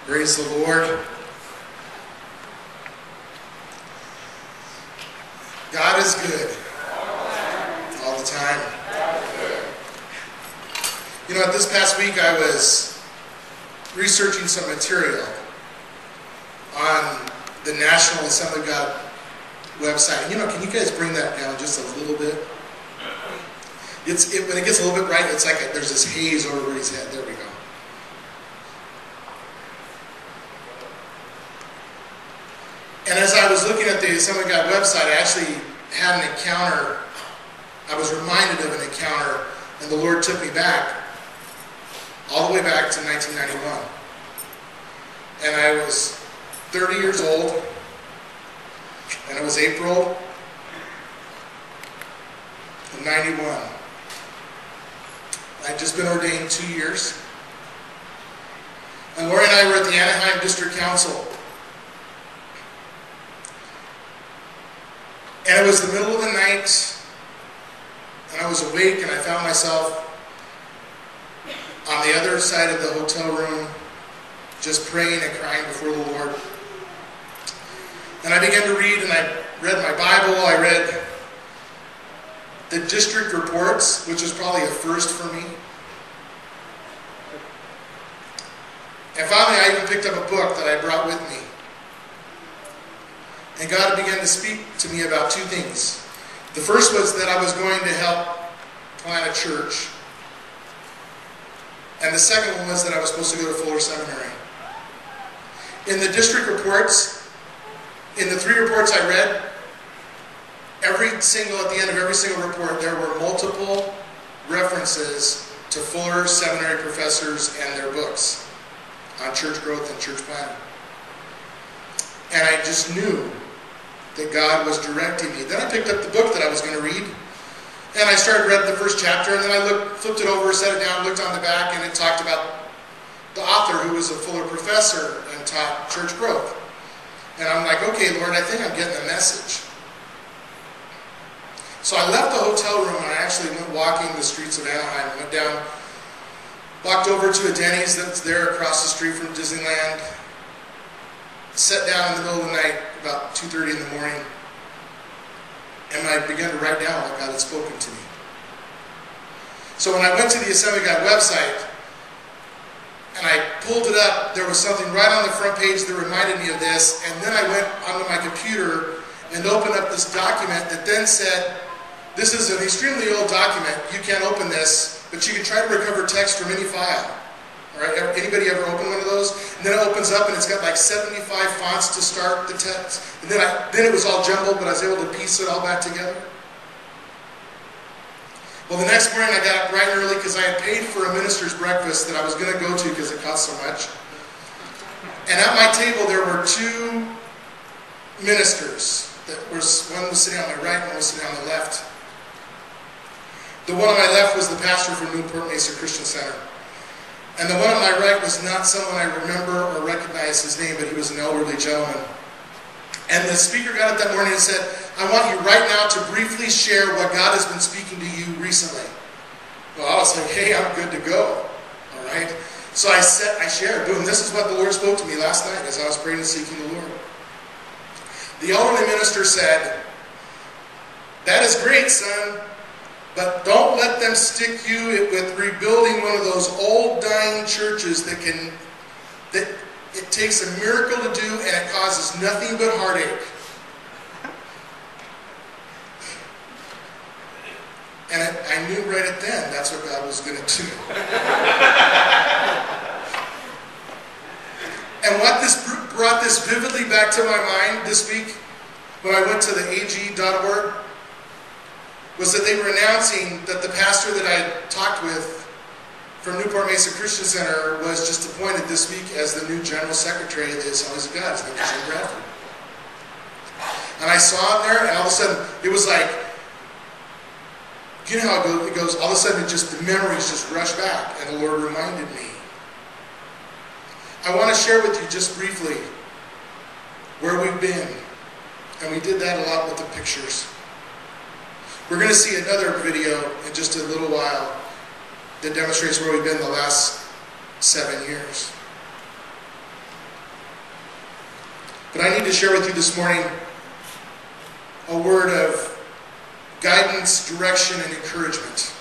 Praise the Lord. God is good all the time. You know, this past week I was researching some material on the National Assembly of God website. And, you know, can you guys bring that down just a little bit? When it gets a little bit bright, it's like there's this haze over everybody's head. There we go. And as I was looking at the Assembly of God website, I actually had an encounter. I was reminded of an encounter, and the Lord took me back, all the way back to 1991. And I was 30 years old, and it was April of 91. I'd just been ordained 2 years. And Lori and I were at the Anaheim District Council. And it was the middle of the night, and I was awake, and I found myself on the other side of the hotel room, just praying and crying before the Lord. And I began to read, and I read my Bible. I read the district reports, which was probably a first for me. And finally, I even picked up a book that I brought with me. And God began to speak to me about two things. The first was that I was going to help plant a church. And the second one was that I was supposed to go to Fuller Seminary. In the district reports, in the 3 reports I read, at the end of every single report, there were multiple references to Fuller Seminary professors and their books on church growth and church planting. And I just knew that God was directing me. Then I picked up the book that I was going to read, and I started reading the first chapter, and then I flipped it over, set it down, looked on the back, and it talked about the author who was a Fuller professor and taught church growth. And I'm like, okay, Lord, I think I'm getting the message. So I left the hotel room, and I actually went walking the streets of Anaheim. Went down, walked over to a Denny's that's there across the street from Disneyland, sat down in the middle of the night, about 2:30 in the morning, and I began to write down what God had spoken to me. So when I went to the Assembly of God website, and I pulled it up, there was something right on the front page that reminded me of this, and then I went onto my computer and opened up this document that then said, this is an extremely old document, you can't open this, but you can try to recover text from any file. All right, anybody ever open one of those? And then it opens up and it's got like 75 fonts to start the text. And then it was all jumbled, but I was able to piece it all back together. Well, the next morning I got up bright and early because I had paid for a minister's breakfast that I was going to go to because it cost so much. And at my table there were 2 ministers. One was sitting on my right, one was sitting on the left. The one on my left was the pastor from Newport Mesa Christian Center. And the one on my right was not someone I remember or recognize his name, but he was an elderly gentleman. And the speaker got up that morning and said, I want you right now to briefly share what God has been speaking to you recently. Well, I was like, hey, I'm good to go. All right? So I shared, boom, this is what the Lord spoke to me last night as I was praying and seeking the Lord. The elderly minister said, that is great, son. But don't let them stick you with rebuilding one of those old dying churches that it takes a miracle to do and it causes nothing but heartache. And I knew right at then that's what God was going to do. And what brought this vividly back to my mind this week when I went to the ag.org was that they were announcing that the pastor that I had talked with from Newport Mesa Christian Center was just appointed this week as the new General Secretary of the Assemblies of God. His name is Jim Bradford. And I saw him there, and all of a sudden, it was like, you know how it goes, all of a sudden the memories just rushed back, and the Lord reminded me. I want to share with you just briefly where we've been. And we did that a lot with the pictures. We're going to see another video in just a little while that demonstrates where we've been the last 7 years. But I need to share with you this morning a word of guidance, direction, and encouragement.